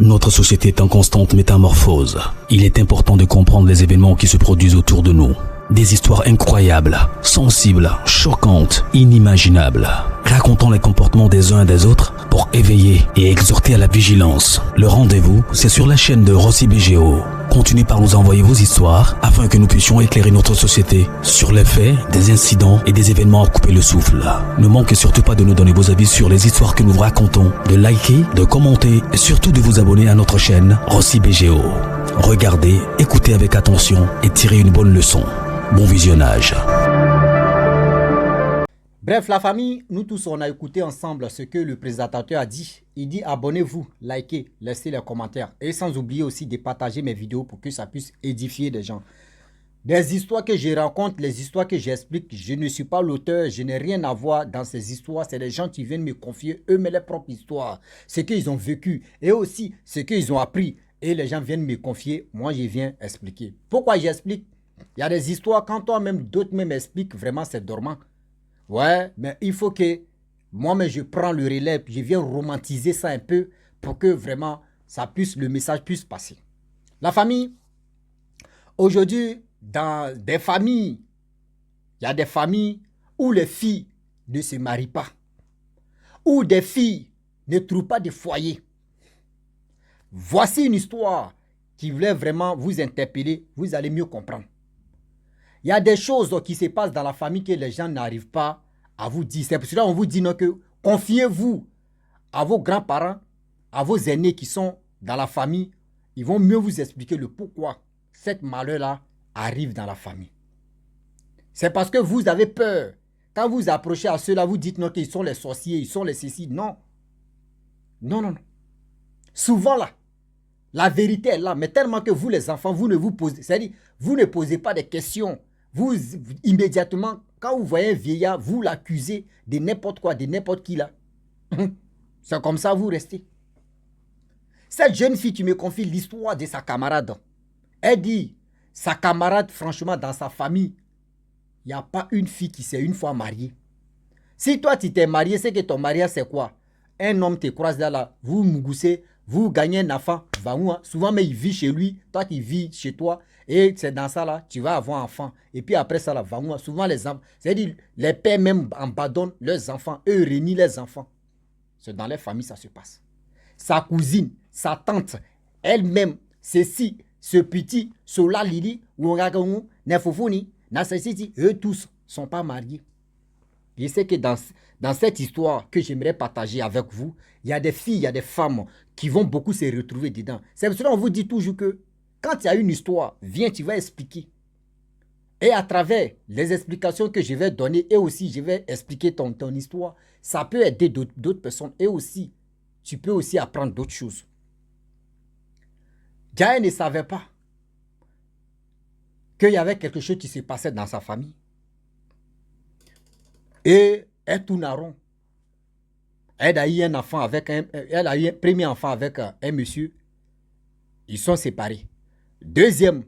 Notre société est en constante métamorphose. Il est important de comprendre les événements qui se produisent autour de nous. Des histoires incroyables, sensibles, choquantes, inimaginables. Racontons les comportements des uns et des autres pour éveiller et exhorter à la vigilance. Le rendez-vous, c'est sur la chaîne de Rossi BGO. Continuez par nous envoyer vos histoires afin que nous puissions éclairer notre société sur les faits, des incidents et des événements à couper le souffle. Ne manquez surtout pas de nous donner vos avis sur les histoires que nous vous racontons, de liker, de commenter et surtout de vous abonner à notre chaîne Rossi BGO. Regardez, écoutez avec attention et tirez une bonne leçon. Bon visionnage. Bref, la famille, nous tous, on a écouté ensemble ce que le présentateur a dit. Il dit abonnez-vous, likez, laissez les commentaires. Et sans oublier aussi de partager mes vidéos pour que ça puisse édifier des gens. Des histoires que je raconte, les histoires que j'explique, je ne suis pas l'auteur, je n'ai rien à voir dans ces histoires. C'est les gens qui viennent me confier eux-mêmes leurs propres histoires. Ce qu'ils ont vécu et aussi ce qu'ils ont appris. Et les gens viennent me confier, moi je viens expliquer. Pourquoi j'explique? Il y a des histoires, quand toi-même, d'autres même expliquent, vraiment c'est dormant. Ouais, mais il faut que moi-même je prends le relais, je viens romantiser ça un peu pour que vraiment ça puisse, le message puisse passer. La famille, aujourd'hui, dans des familles, il y a des familles où les filles ne se marient pas, où des filles ne trouvent pas de foyer. Voici une histoire qui voulait vraiment vous interpeller, vous allez mieux comprendre. Il y a des choses qui se passent dans la famille que les gens n'arrivent pas à vous dire. C'est pour cela qu'on vous dit non, que confiez-vous à vos grands-parents, à vos aînés qui sont dans la famille. Ils vont mieux vous expliquer le pourquoi cette malheur-là arrive dans la famille. C'est parce que vous avez peur. Quand vous approchez à ceux-là, vous dites non, qu'ils sont les sorciers, ils sont les ceci. Non. Non, non, non. Souvent là, la vérité est là. Mais tellement que vous, les enfants, vous ne vous posez, c'est-à-dire, vous ne posez pas de questions. Vous, immédiatement, quand vous voyez un vieillard, vous l'accusez de n'importe quoi, de n'importe qui là. C'est comme ça, vous restez. Cette jeune fille qui me confie l'histoire de sa camarade, elle dit, sa camarade, franchement, dans sa famille, il n'y a pas une fille qui s'est une fois mariée. Si toi, tu t'es marié, c'est que ton mariage, c'est quoi? Un homme te croise là, vous mougoussez, vous gagnez un enfant, souvent mais il vit chez lui, toi tu vis chez toi, et c'est dans ça là, tu vas avoir un enfant. Et puis après ça là, souvent les enfants, c'est-à-dire les pères même abandonnent leurs enfants, eux réunissent les enfants. C'est dans les familles ça se passe. Sa cousine, sa tante, elle-même, ceci, ce petit, cela lili, ou on regarde, nefofoni, nasesiti, eux tous sont pas mariés. Je sais que dans cette histoire que j'aimerais partager avec vous, il y a des filles, il y a des femmes qui vont beaucoup se retrouver dedans. C'est pour cela qu'on vous dit toujours que quand il y a une histoire, viens, tu vas expliquer. Et à travers les explications que je vais donner, et aussi je vais expliquer ton histoire, ça peut aider d'autres personnes. Et aussi, tu peux aussi apprendre d'autres choses. Gaël ne savait pas qu'il y avait quelque chose qui se passait dans sa famille. Et elle tourne à rond. Elle a eu un enfant avec elle a eu un premier enfant avec un monsieur. Ils sont séparés. Deuxième,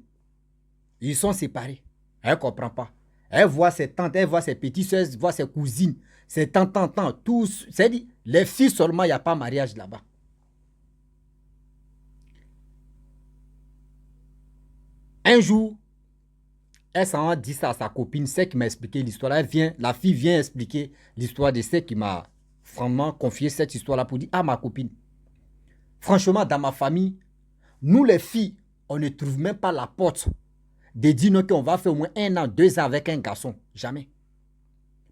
ils sont séparés. Elle ne comprend pas. Elle voit ses tantes, elle voit ses petites soeurs, elle voit ses cousines, ses tantes, tous. C'est-à-dire, les filles seulement, il n'y a pas mariage là-bas. Un jour, elle s'en a dit ça à sa copine, celle qui m'a expliqué l'histoire. La fille vient expliquer l'histoire de celle qui m'a vraiment confié cette histoire-là pour dire à ma copine. Franchement, dans ma famille, nous les filles, on ne trouve même pas la porte de dire non qu'on va faire au moins 1 an, 2 ans avec un garçon. Jamais.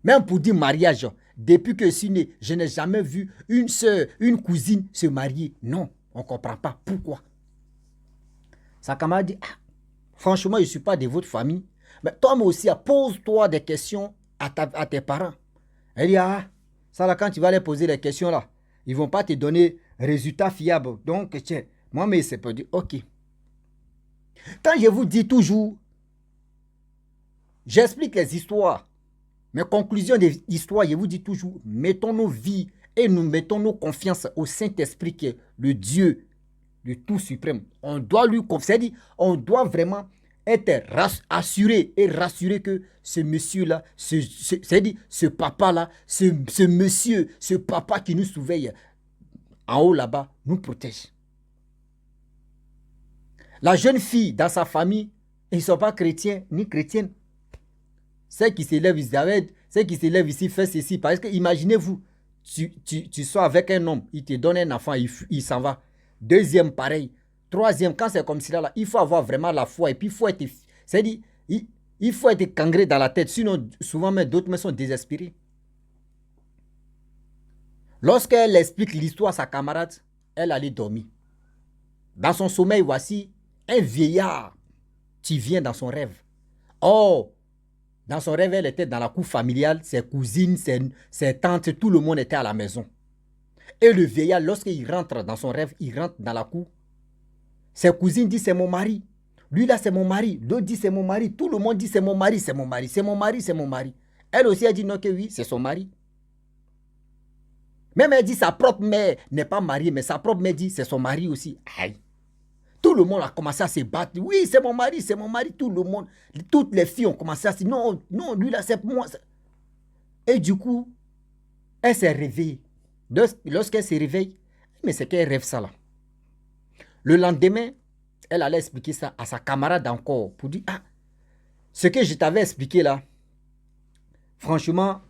Même pour dire mariage, depuis que je suis né, je n'ai jamais vu une soeur, une cousine se marier. Non, on ne comprend pas pourquoi. Sa camarade dit, ah, franchement, je ne suis pas de votre famille. Mais toi aussi, pose-toi des questions à tes parents. Elle dit, ah, ça là, quand tu vas les poser les questions là, ils ne vont pas te donner résultats fiables. Donc, tiens, moi, mais c'est pas dit, ok. Quand je vous dis toujours, j'explique les histoires, mes conclusions des histoires, je vous dis toujours, mettons nos vies et nous mettons nos confiances au Saint-Esprit qui est le Dieu, le tout suprême. On doit lui confier, c'est-à-dire, on doit vraiment être assuré et rassuré que ce monsieur-là, c'est-à-dire ce papa-là, ce monsieur, ce papa qui nous surveille en haut là-bas, nous protège. La jeune fille, dans sa famille, ils ne sont pas chrétiens ni chrétiennes. Ceux qui s'élèvent ici, font ceci. Parce que imaginez-vous, tu sois avec un homme, il te donne un enfant, il s'en va. Deuxième, pareil. Troisième, quand c'est comme cela, il faut avoir vraiment la foi. Et puis, il faut être cangré dans la tête. Sinon, souvent, d'autres sont désespérés. Lorsqu'elle explique l'histoire à sa camarade, elle allait dormir. Dans son sommeil, voici un vieillard qui vient dans son rêve. Oh, dans son rêve, elle était dans la cour familiale, ses cousines, ses tantes, tout le monde était à la maison. Et le vieillard, lorsqu'il rentre dans son rêve, il rentre dans la cour. Ses cousines disent c'est mon mari. Lui là c'est mon mari. L'autre dit c'est mon mari. Tout le monde dit c'est mon mari, c'est mon mari, c'est mon mari, c'est mon mari. Elle aussi a dit non que oui, c'est son mari. Même elle dit sa propre mère n'est pas mariée, mais sa propre mère dit c'est son mari aussi. Aïe. Tout le monde a commencé à se battre. Oui, c'est mon mari, tout le monde. Toutes les filles ont commencé à se dire non, non, lui là c'est moi. Et du coup, elle s'est réveillée. Lorsqu'elle se réveille, mais c'est qu'elle rêve ça là. Le lendemain, elle allait expliquer ça à sa camarade encore pour dire ah, ce que je t'avais expliqué là, franchement,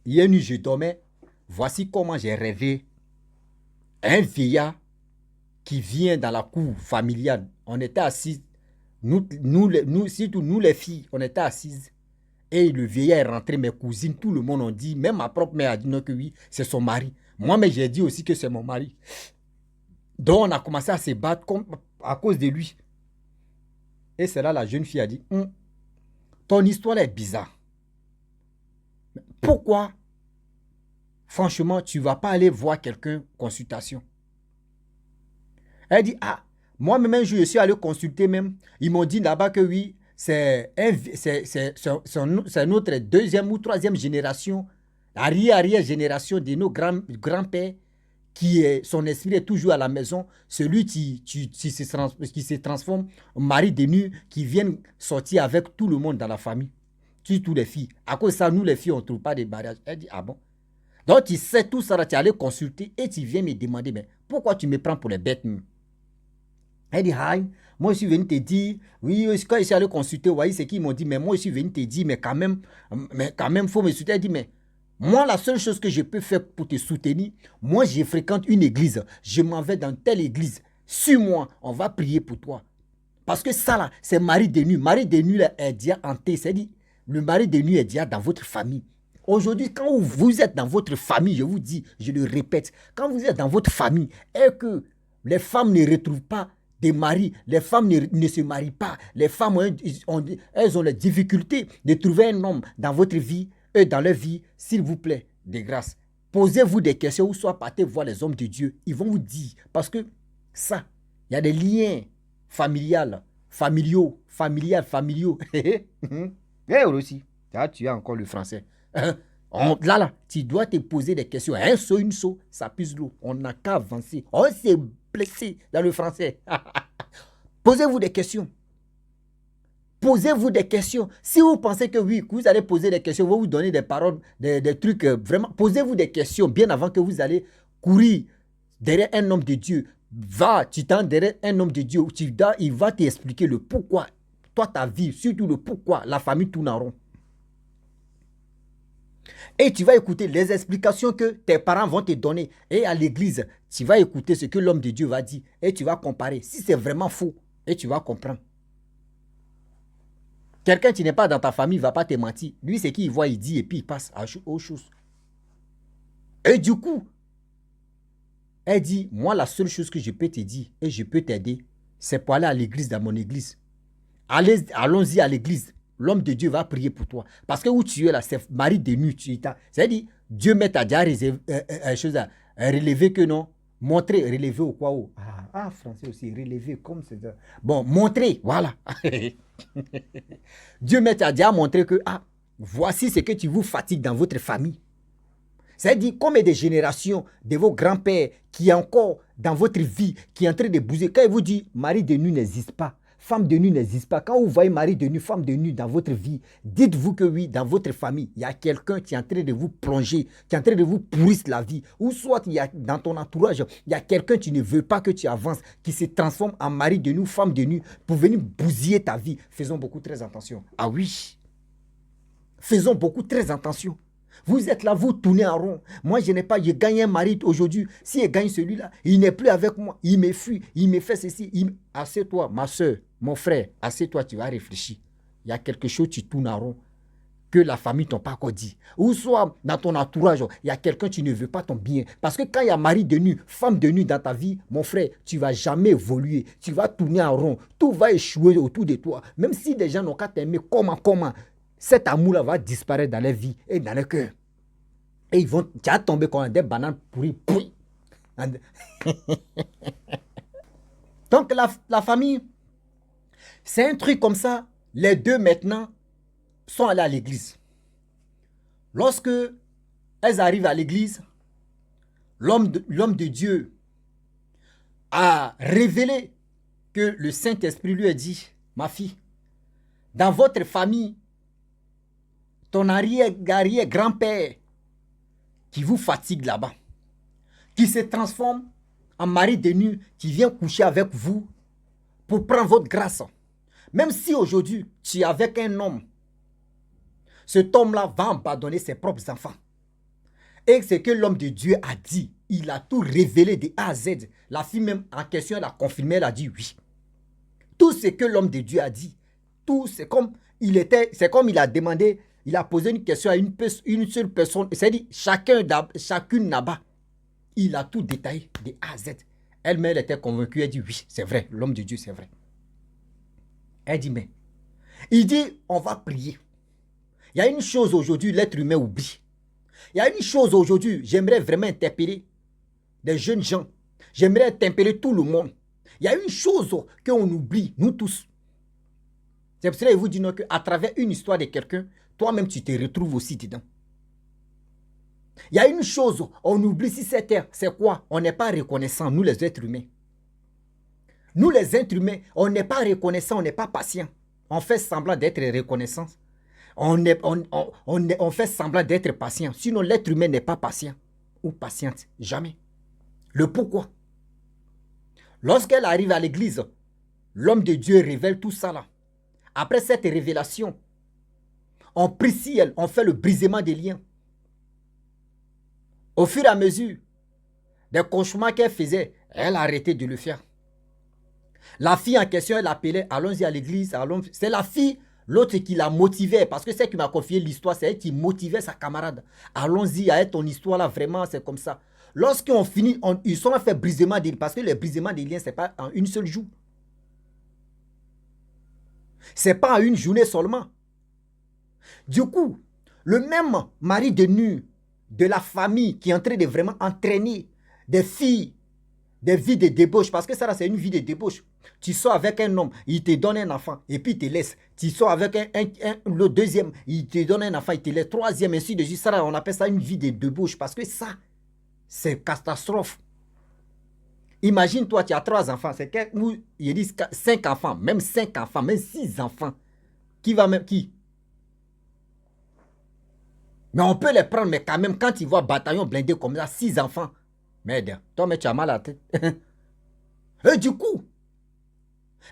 hier nuit je dormais, voici comment j'ai rêvé. Un vieillard qui vient dans la cour familiale. On était assis, surtout nous les filles, on était assises. Et le vieillard est rentré, mes cousines, tout le monde a dit, même ma propre mère a dit non que oui, c'est son mari. Moi, mais j'ai dit aussi que c'est mon mari. Donc, on a commencé à se battre à cause de lui. Et c'est là la jeune fille a dit, ton histoire est bizarre. Pourquoi, franchement, tu ne vas pas aller voir quelqu'un, consultation? Elle dit, ah, moi-même, je suis allé consulter même. Ils m'ont dit là-bas que oui, c'est notre deuxième ou troisième génération, arrière-génération de nos grands-pères, son esprit est toujours à la maison, celui qui se transforme en mari de nu, qui vient sortir avec tout le monde dans la famille, toutes les filles. À cause de ça, nous les filles, on ne trouve pas de mariage. Elle dit, ah bon? Donc tu sais tout ça, tu es allé consulter et tu viens me demander, mais pourquoi tu me prends pour les bêtes? Elle dit, ah, moi je suis venu te dire, oui, quand je suis allé consulter, vous voyez ce qu'ils m'ont dit, mais moi je suis venu te dire, mais quand même, il faut me soutenir. Elle dit, mais moi, la seule chose que je peux faire pour te soutenir, moi, je fréquente une église. Je m'en vais dans telle église. Suis-moi, on va prier pour toi. Parce que ça, là, c'est mari de nuit. Mari de nuit là, est déjà hanté. C'est-à-dire, le mari de nuit est déjà dans votre famille. Aujourd'hui, quand vous êtes dans votre famille, je vous dis, je le répète, quand vous êtes dans votre famille et que les femmes ne retrouvent pas des maris, les femmes ne se marient pas, les femmes, elles ont les difficultés de trouver un homme dans votre vie, eux dans leur vie, s'il vous plaît, de grâce, posez-vous des questions ou soit partez voir les hommes de Dieu. Ils vont vous dire, parce que ça, il y a des liens familiaux. Et aussi, là, tu as encore le français. Là, tu dois te poser des questions. Un saut, une saut, ça pisse l'eau. On n'a qu'à avancer. On s'est blessé dans le français. Posez-vous des questions. Posez-vous des questions. Si vous pensez que oui, que vous allez poser des questions, vous vous donner des paroles, des trucs, vraiment, posez-vous des questions bien avant que vous allez courir derrière un homme de Dieu. Tu tends derrière un homme de Dieu, il va t'expliquer le pourquoi, toi ta vie, surtout le pourquoi, la famille tourne en rond. Et tu vas écouter les explications que tes parents vont te donner. Et à l'église, tu vas écouter ce que l'homme de Dieu va dire. Et tu vas comparer. Si c'est vraiment faux, et tu vas comprendre. Quelqu'un qui n'est pas dans ta famille ne va pas te mentir. Lui, c'est qu'il voit, il dit, et puis il passe aux choses. Et du coup, elle dit, moi, la seule chose que je peux te dire, et je peux t'aider, c'est pour aller à l'église, dans mon église. Allons-y à l'église. L'homme de Dieu va prier pour toi. Parce que où tu es là, c'est mari de nuit. C'est-à-dire, Dieu met ta déjà chose à relever que non. Montrer, relever au quoi où. Français aussi, relever comme c'est ça. Bon, montrer, voilà. Dieu met ta déjà montré que, voici ce que tu vous fatigues dans votre famille. C'est-à-dire, combien de générations de vos grands-pères qui est encore dans votre vie, qui est en train de bouger. Quand il vous dit, mari de nuit n'existe pas. femme de nuit n'existe pas. Quand vous voyez mari de nuit, femme de nuit dans votre vie, dites-vous que oui, dans votre famille, il y a quelqu'un qui est en train de vous plonger, qui est en train de vous pourrir la vie. Ou soit il y a, dans ton entourage, il y a quelqu'un qui ne veut pas que tu avances, qui se transforme en mari de nuit, femme de nuit, pour venir bousiller ta vie. Faisons beaucoup très attention. Ah oui. Faisons beaucoup très attention. Vous êtes là, vous tournez en rond. Moi, je n'ai pas, je gagne un mari aujourd'hui. Si je gagne celui-là, il n'est plus avec moi. Il me fuit, il me fait ceci. Assieds-toi, ma soeur, mon frère, assieds-toi, tu vas réfléchir. Il y a quelque chose, tu tournes en rond, que la famille t'a pas encore dit. Ou soit, dans ton entourage, il y a quelqu'un qui ne veut pas ton bien. Parce que quand il y a mari de nuit, femme de nuit dans ta vie, mon frère, tu ne vas jamais évoluer. Tu vas tourner en rond. Tout va échouer autour de toi. Même si des gens n'ont qu'à t'aimer, comment cet amour-là va disparaître dans leur vie et dans leur cœur. Et ils vont, tu vas tomber comme des bananes pourries. Donc la famille, c'est un truc comme ça. Les deux maintenant sont allés à l'église. Lorsque elles arrivent à l'église, l'homme de Dieu a révélé que le Saint-Esprit lui a dit, ma fille, dans votre famille, ton arrière-grand-père qui vous fatigue là-bas, qui se transforme en mari de nuit, qui vient coucher avec vous pour prendre votre grâce. Même si aujourd'hui, tu es avec un homme, cet homme-là va abandonner ses propres enfants. Et ce que l'homme de Dieu a dit, il a tout révélé de A à Z. La fille même en question, elle a confirmé, elle a dit oui. Tout ce que l'homme de Dieu a dit, tout, c'est comme il a demandé. Il a posé une question à une seule personne. C'est-à-dire, chacune là-bas, il a tout détaillé de A à Z. Elle-même, elle était convaincue. Elle dit, oui, c'est vrai. L'homme de Dieu, c'est vrai. Elle dit, mais. Il dit, on va prier. Il y a une chose aujourd'hui, l'être humain oublie. Il y a une chose aujourd'hui, j'aimerais vraiment interpeller des jeunes gens. J'aimerais interpeller tout le monde. Il y a une chose qu'on oublie, nous tous. C'est pour cela que je vous dis qu'à travers une histoire de quelqu'un, toi-même, tu te retrouves aussi dedans. Il y a une chose, on oublie si c'est terre. C'est quoi? On n'est pas reconnaissant, nous les êtres humains. Nous les êtres humains, on n'est pas reconnaissant, on n'est pas patient. On fait semblant d'être reconnaissant. On fait semblant d'être patient. Sinon, l'être humain n'est pas patient ou patiente. Jamais. Le pourquoi? Lorsqu'elle arrive à l'église, l'homme de Dieu révèle tout ça là. Après cette révélation, on prie si elle, on fait le brisement des liens. Au fur et à mesure des cauchemars qu'elle faisait, elle a arrêté de le faire. La fille en question, elle appelait, allons-y à l'église. C'est la fille, l'autre qui la motivait, parce que c'est elle qui m'a confié l'histoire, c'est elle qui motivait sa camarade. Allons-y, à ton histoire là, vraiment, c'est comme ça. Lorsqu'on finit, ils sont fait brisement des liens, parce que le brisement des liens, ce n'est pas en une seule jour. Ce n'est pas en une journée seulement. Du coup, le même mari de nu de la famille qui est en train de vraiment entraîner des filles, des vies de débauche, parce que ça, c'est une vie de débauche. Tu sors avec un homme, il te donne un enfant, et puis il te laisse. Tu sors avec le deuxième, il te donne un enfant, il te laisse. Troisième, ainsi de suite. Ça, on appelle ça une vie de débauche, parce que ça, c'est catastrophe. Imagine-toi, tu as 3 enfants, c'est où ils disent 5 enfants, même 5 enfants, même 6 enfants. Qui va même, qui? Mais on peut les prendre, mais quand même, quand tu vois bataillon blindé comme ça, 6 enfants, merde, toi, mais tu as mal à la tête. Et du coup,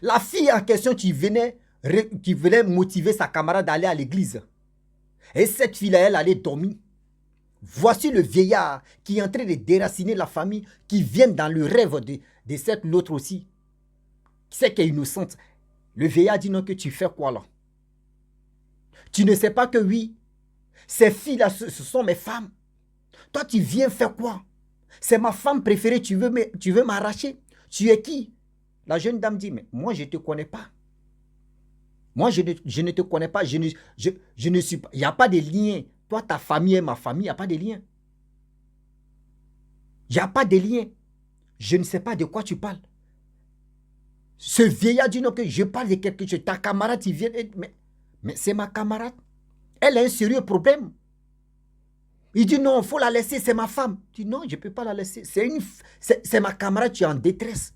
la fille en question qui venait motiver sa camarade d'aller à l'église. Et cette fille-là, elle allait dormir. Voici le vieillard qui est en train de déraciner la famille, qui vient dans le rêve de cette l'autre aussi. C'est qu'elle est innocente. Le vieillard dit non, que tu fais quoi là? Tu ne sais pas que oui, ces filles-là, ce sont mes femmes. Toi, tu viens faire quoi? C'est ma femme préférée, tu veux m'arracher? Tu es qui? La jeune dame dit, mais moi, je ne te connais pas. Moi, je ne te connais pas. Je ne suis pas. Il n'y a pas de lien. Toi, ta famille et ma famille, il n'y a pas de lien. Il n'y a pas de lien. Je ne sais pas de quoi tu parles. Ce vieillard dit non, que je parle de quelque chose. Ta camarade, il vient. Mais c'est ma camarade. Elle a un sérieux problème. Il dit non, il faut la laisser, c'est ma femme. Il dit non, je ne peux pas la laisser. C'est ma camarade qui est en détresse.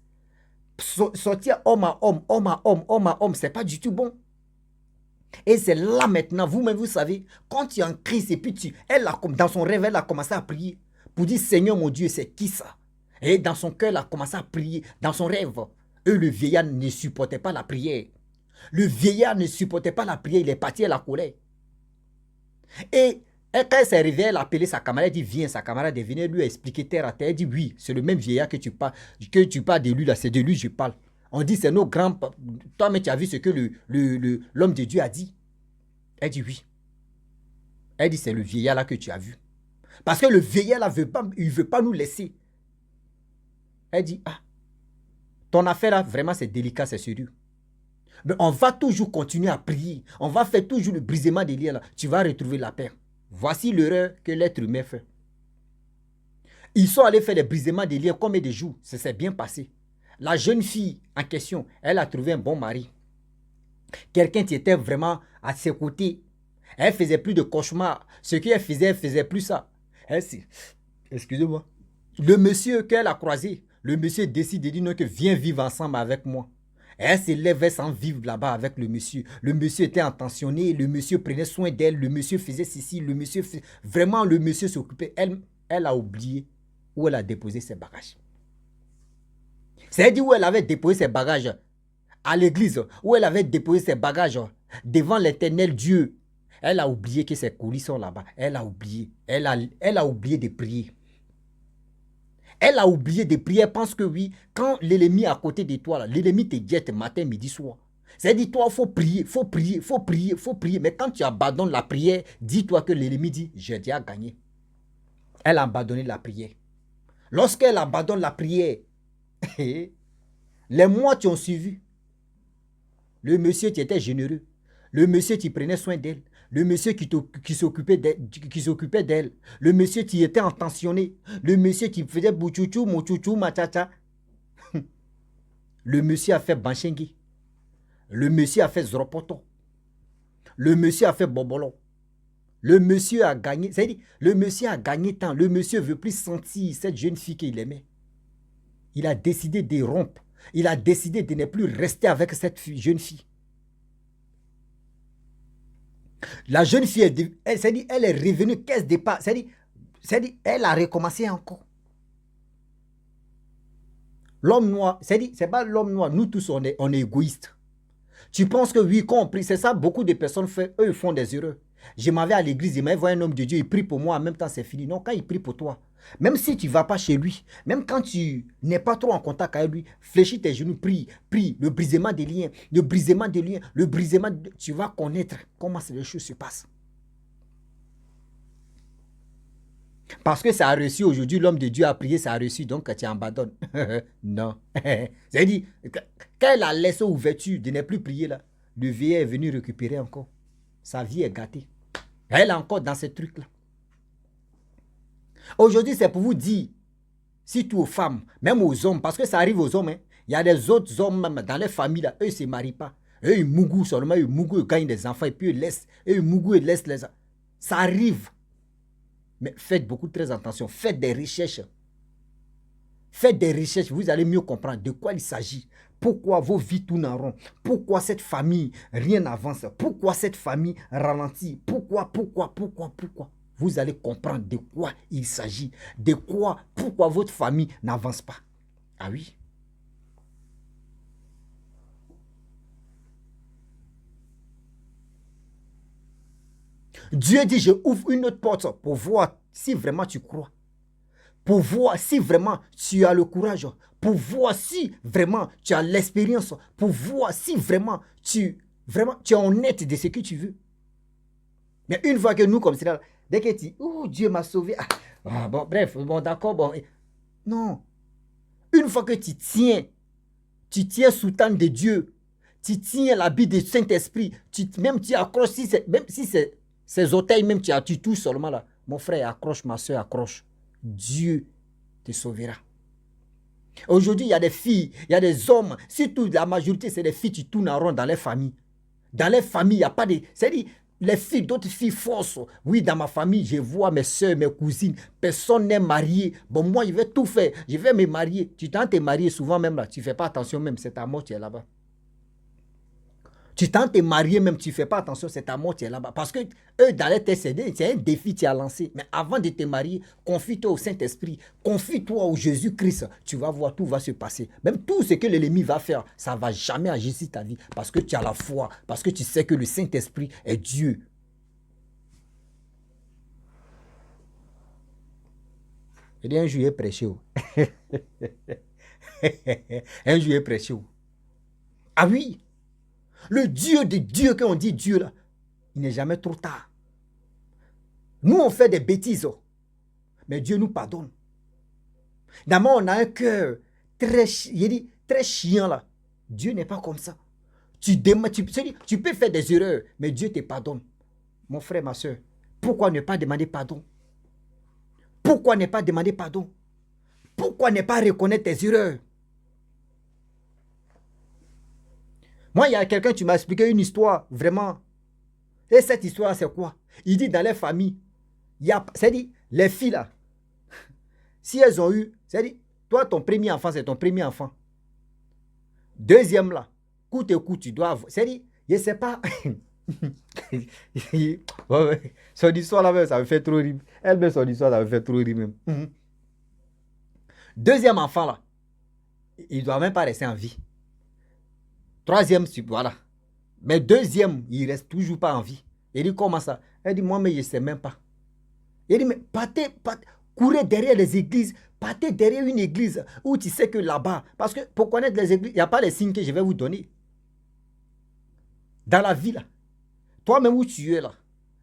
Sortir homme à homme, homme à homme, homme à homme, c'est pas du tout bon. Et c'est là maintenant, vous-même, vous savez, quand tu es en crise et puis dans son rêve, elle a commencé à prier pour dire, Seigneur mon Dieu, c'est qui ça? Et dans son cœur, elle a commencé à prier. Dans son rêve, le vieillard ne supportait pas la prière. Le vieillard ne supportait pas la prière, il est parti à la colère. Et quand elle s'est réveillée, elle a appelé sa camarade, elle dit, viens, sa camarade est venue lui expliquer terre à terre. Elle dit, oui, c'est le même vieillard que tu parles de lui là, c'est de lui que je parle. On dit, c'est nos grands... Toi, mais tu as vu ce que l'homme de Dieu a dit? Elle dit, oui. Elle dit, c'est le vieillard là que tu as vu. Parce que le vieillard là, il ne veut pas nous laisser. Elle dit, ah, ton affaire là, vraiment, c'est délicat, c'est sérieux. Mais on va toujours continuer à prier. On va faire toujours le brisement des liens là. Tu vas retrouver la paix. Voici l'erreur que l'être humain fait. Ils sont allés faire le brisement des liens combien de jours? Ça s'est bien passé. La jeune fille en question, elle a trouvé un bon mari. Quelqu'un qui était vraiment à ses côtés. Elle faisait plus de cauchemars. Ce qu'elle faisait plus ça. Excusez-moi. Le monsieur qu'elle a croisé, le monsieur décide de dire non, que viens vivre ensemble avec moi. Elle se lève sans vivre là-bas avec le monsieur. Le monsieur était intentionné, le monsieur prenait soin d'elle, le monsieur faisait ceci, le monsieur vraiment le monsieur s'occupait. Elle a oublié où elle a déposé ses bagages. C'est-à-dire où elle avait déposé ses bagages à l'église, où elle avait déposé ses bagages devant l'éternel Dieu. Elle a oublié que ses colis sont là-bas. Elle a oublié. Elle a oublié de prier. Elle a oublié de prier. Elle pense que oui, quand l'ennemi est à côté de toi, l'ennemi te jette matin, midi, soir. C'est-à-dire, toi, il faut prier, il faut prier, il faut prier, il faut prier. Mais quand tu abandonnes la prière, dis-toi que l'ennemi dit, j'ai déjà gagné. Elle a abandonné la prière. Lorsqu'elle abandonne la prière, les mois qui ont suivi, le monsieur qui était généreux, le monsieur qui prenait soin d'elle, le monsieur qui s'occupait d'elle, le monsieur qui était intentionné, le monsieur qui faisait bouchouchou, mouchouchou, machacha. Le monsieur a fait banchengi. Le monsieur a fait zoropoto. Le monsieur a fait bobolo. Le monsieur a gagné, c'est-à-dire, le monsieur a gagné tant. Le monsieur ne veut plus sentir cette jeune fille qu'il aimait. Il a décidé de rompre. Il a décidé de ne plus rester avec cette jeune fille. La jeune fille, elle est revenue caisse départ. C'est-à-dire, elle a recommencé encore. L'homme noir, c'est pas l'homme noir. Nous tous, on est égoïstes. Tu penses que oui, quand on prie, c'est ça, beaucoup de personnes font, eux, ils font des erreurs. Je m'en vais à l'église, je m'en vais un homme de Dieu, il prie pour moi, en même temps c'est fini. Non, quand il prie pour toi, même si tu ne vas pas chez lui, même quand tu n'es pas trop en contact avec lui, fléchis tes genoux, prie, le brisement des liens, le brisement des liens, le brisement, tu vas connaître comment les choses se passent. Parce que ça a reçu aujourd'hui, l'homme de Dieu a prié, ça a reçu, donc tu abandonnes. Non. C'est-à-dire, quand elle a laissé ouverture de ne plus prier là, le vieil est venu récupérer encore. Sa vie est gâtée. Elle est encore dans ces trucs-là. Aujourd'hui, c'est pour vous dire, surtout aux femmes, même aux hommes, parce que ça arrive aux hommes, hein. Il y a des autres hommes, même dans les familles, là, eux, ils ne se marient pas. Eux, ils mougouent seulement, ils mougouent, ils gagnent des enfants, et puis ils laissent. Eux, ils mougouent, ils laissent les... Ça arrive. Mais faites beaucoup très attention. Faites des recherches. Faites des recherches. Vous allez mieux comprendre de quoi il s'agit. Pourquoi vos vies tournent en rond. Pourquoi cette famille, rien n'avance. Pourquoi cette famille ralentit. Pourquoi. Vous allez comprendre de quoi il s'agit. Pourquoi votre famille n'avance pas. Ah oui. Dieu dit, je ouvre une autre porte pour voir si vraiment tu crois. Pour voir si vraiment tu as le courage. Pour voir si vraiment tu as l'expérience. Pour voir si vraiment tu es honnête de ce que tu veux. Mais une fois que nous, comme c'est là, dès que tu dis, oh Dieu m'a sauvé. Bon, bref, bon, d'accord, bon. Non. Une fois que tu tiens sous tente de Dieu, tu tiens l'habit du Saint-Esprit, même tu accroches, même si c'est ces orteils, même tu touches seulement là. Mon frère, accroche, ma soeur, accroche. Dieu te sauvera. Aujourd'hui, il y a des filles, il y a des hommes, surtout la majorité, c'est des filles qui tournent en rond dans les familles. Dans les familles, il n'y a pas de... C'est-à-dire, les filles, d'autres filles fausses. Oui, dans ma famille, je vois mes soeurs, mes cousines, personne n'est marié. Bon, moi, je vais tout faire. Je vais me marier. Tu tentes de te marier souvent même là. Tu ne fais pas attention même, c'est ta mort, tu es là-bas. Tu tentes de te marier même, tu ne fais pas attention, c'est ta mort, tu es là-bas. Parce que eux, dans les TCD, c'est un défi que tu as lancé. Mais avant de te marier, confie-toi au Saint-Esprit, confie-toi au Jésus-Christ. Tu vas voir, tout va se passer. Même tout ce que l'ennemi va faire, ça ne va jamais agir sur ta vie. Parce que tu as la foi, parce que tu sais que le Saint-Esprit est Dieu. Et un jour, il est prêché. Un jour, il est prêché. Ah oui! Le Dieu de Dieu, qu'on dit Dieu là, il n'est jamais trop tard. Nous, on fait des bêtises, mais Dieu nous pardonne. D'abord, on a un cœur très chiant là. Dieu n'est pas comme ça. Tu peux faire des erreurs, mais Dieu te pardonne. Mon frère, ma soeur, pourquoi ne pas demander pardon? Pourquoi ne pas demander pardon? Pourquoi ne pas reconnaître tes erreurs? Moi, il y a quelqu'un, tu m'as expliqué une histoire, vraiment. Et cette histoire, c'est quoi? Il dit dans les familles, c'est-à-dire, les filles là, si elles ont eu, c'est-à-dire, toi, ton premier enfant, c'est ton premier enfant. Deuxième là, coûte et coûte, tu dois avoir. C'est-à-dire, je ne sais pas. Son histoire là, même, ça me fait trop rire. Elle-même, son histoire, ça me fait trop rire même. Deuxième enfant là, il ne doit même pas rester en vie. Troisième, voilà. Mais deuxième, il ne reste toujours pas en vie. Il dit, comment ça? Elle dit, moi, mais je ne sais même pas. Il dit, mais courez derrière les églises, partez derrière une église où tu sais que là-bas, parce que pour connaître les églises, il n'y a pas les signes que je vais vous donner. Dans la vie, là, toi-même où tu es là,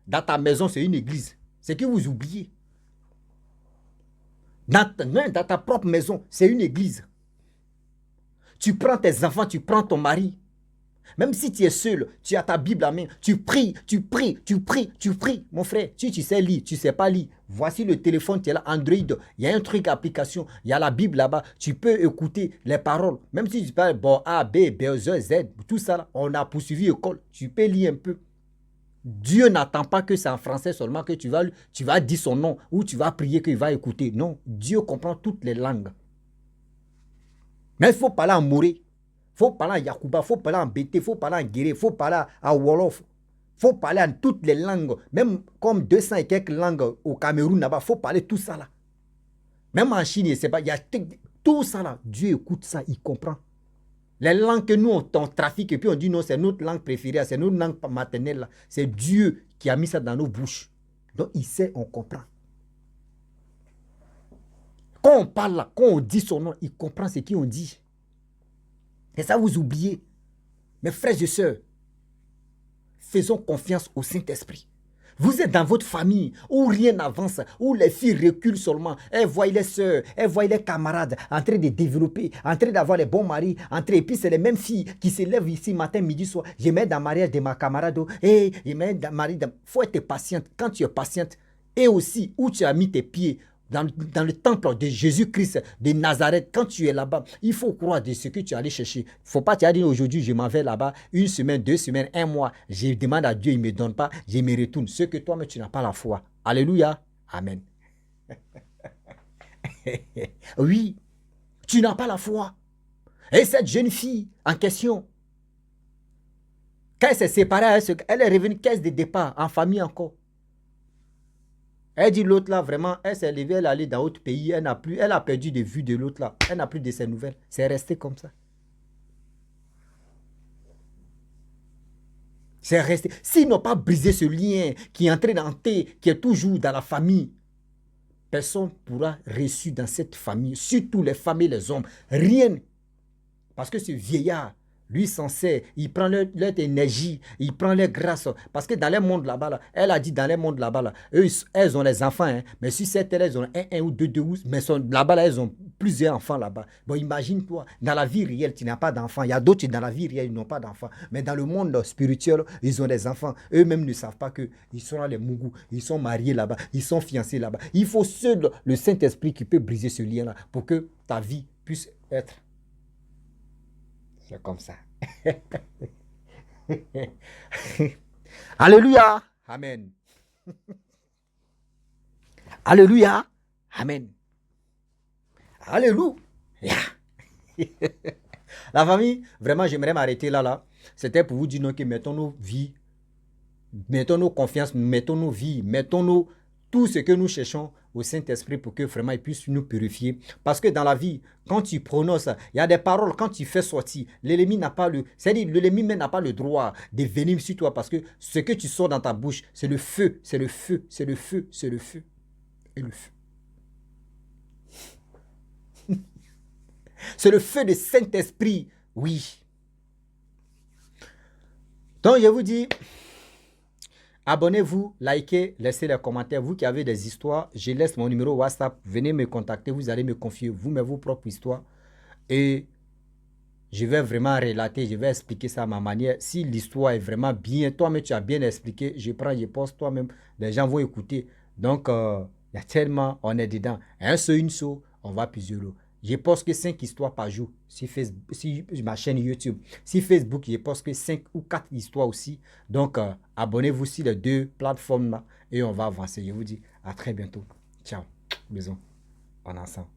dans ta maison, c'est une église. C'est que vous oubliez. Dans ta propre maison, c'est une église. Tu prends tes enfants, tu prends ton mari. Même si tu es seul, tu as ta Bible à main, tu pries, tu pries, tu pries, tu pries. Mon frère, si tu sais lire, tu ne sais pas lire, voici le téléphone, tu es là, Android, il y a un truc application, il y a la Bible là-bas, tu peux écouter les paroles. Même si tu parles bon, A, B, B, Z, tout ça, là, on a poursuivi l'école, tu peux lire un peu. Dieu n'attend pas que c'est en français seulement que tu vas dire son nom ou tu vas prier qu'il va écouter. Non, Dieu comprend toutes les langues. Mais il faut parler en Moré, il faut parler en Yakuba, il faut parler en Bété, il faut parler en Guéré, il faut parler en Wolof, il faut parler en toutes les langues. Même comme 200 et quelques langues au Cameroun là-bas, il faut parler tout ça là. Même en Chine, il y a tout ça là. Dieu écoute ça, il comprend. Les langues que nous, on trafique et puis on dit non, c'est notre langue préférée, c'est notre langue maternelle. C'est Dieu qui a mis ça dans nos bouches. Donc, il sait, on comprend. Quand on parle là, quand on dit son nom, il comprend ce qu'on dit. Et ça, vous oubliez. Mes frères et sœurs, faisons confiance au Saint-Esprit. Vous êtes dans votre famille où rien n'avance, où les filles reculent seulement. Elles voient les soeurs, elles voient les camarades en train de développer, en train d'avoir les bons maris. Et puis c'est les mêmes filles qui se lèvent ici matin, midi, soir. Je mets dans le mariage de ma camarade. Et je mets dans le mariage. Il faut être patiente. Quand tu es patiente, et aussi où tu as mis tes pieds, dans le temple de Jésus-Christ de Nazareth, quand tu es là-bas, il faut croire de ce que tu es allé chercher. Il ne faut pas te dire aujourd'hui, je m'en vais là-bas, une semaine, 2 semaines, 1 mois. Je demande à Dieu, il ne me donne pas, je me retourne. Ce que toi-même, tu n'as pas la foi. Alléluia. Amen. Oui, tu n'as pas la foi. Et cette jeune fille en question, quand elle s'est séparée, elle est revenue caisse de départ, en famille encore. Elle dit l'autre là, vraiment, elle s'est levée, elle est allée dans d'autres pays, elle a perdu de vue de l'autre là, elle n'a plus de ses nouvelles. C'est resté comme ça. C'est resté. S'ils n'ont pas brisé ce lien qui est entré dans qui est toujours dans la famille, personne ne pourra reçu dans cette famille, surtout les femmes et les hommes. Rien. Parce que ce vieillard, lui s'en sert, il prend leur énergie, il prend leur grâce. Parce que dans les mondes là-bas, là, elle a dit dans les mondes là-bas, là, elles ont les enfants, hein, mais si c'est elles ont un ou deux, mais là-bas, là, elles ont plusieurs enfants là-bas. Bon, imagine-toi, dans la vie réelle, tu n'as pas d'enfants. Il y a d'autres dans la vie réelle, ils n'ont pas d'enfants. Mais dans le monde spirituel, ils ont des enfants. Eux-mêmes ne savent pas qu'ils sont les mougous, ils sont mariés là-bas, ils sont fiancés là-bas. Il faut seul le Saint-Esprit qui peut briser ce lien-là pour que ta vie puisse être. C'est comme ça. Alléluia. Amen. Alléluia. Amen. Alléluia. La famille, vraiment, j'aimerais m'arrêter là. C'était pour vous dire non, que mettons nos vies, mettons nos confiances, mettons nos vies, mettons tout ce que nous cherchons au Saint-Esprit pour que vraiment il puisse nous purifier. Parce que dans la vie, quand tu prononces, il y a des paroles, quand tu fais sortir, l'ennemi n'a pas le, c'est-à-dire l'ennemi même n'a pas le droit de venir sur toi parce que ce que tu sors dans ta bouche, c'est le feu, c'est le feu, c'est le feu, c'est le feu et le feu. C'est le feu du Saint-Esprit, oui. Donc je vous dis, abonnez-vous, likez, laissez les commentaires. Vous qui avez des histoires, je laisse mon numéro WhatsApp. Venez me contacter, vous allez me confier vous-même vos propres histoires. Et je vais vraiment relater, je vais expliquer ça à ma manière. Si l'histoire est vraiment bien, toi-même tu as bien expliqué, je prends, je poste toi-même, les gens vont écouter. Donc, il y a tellement, on est dedans. Un seul, une seule, on va plusieurs lots. Je poste que 5 histoires par jour sur Facebook, sur ma chaîne YouTube. Sur Facebook, je poste que 5 ou 4 histoires aussi. Donc, abonnez-vous sur les 2 plateformes là et on va avancer. Je vous dis à très bientôt. Ciao. Bisous. On est ensemble.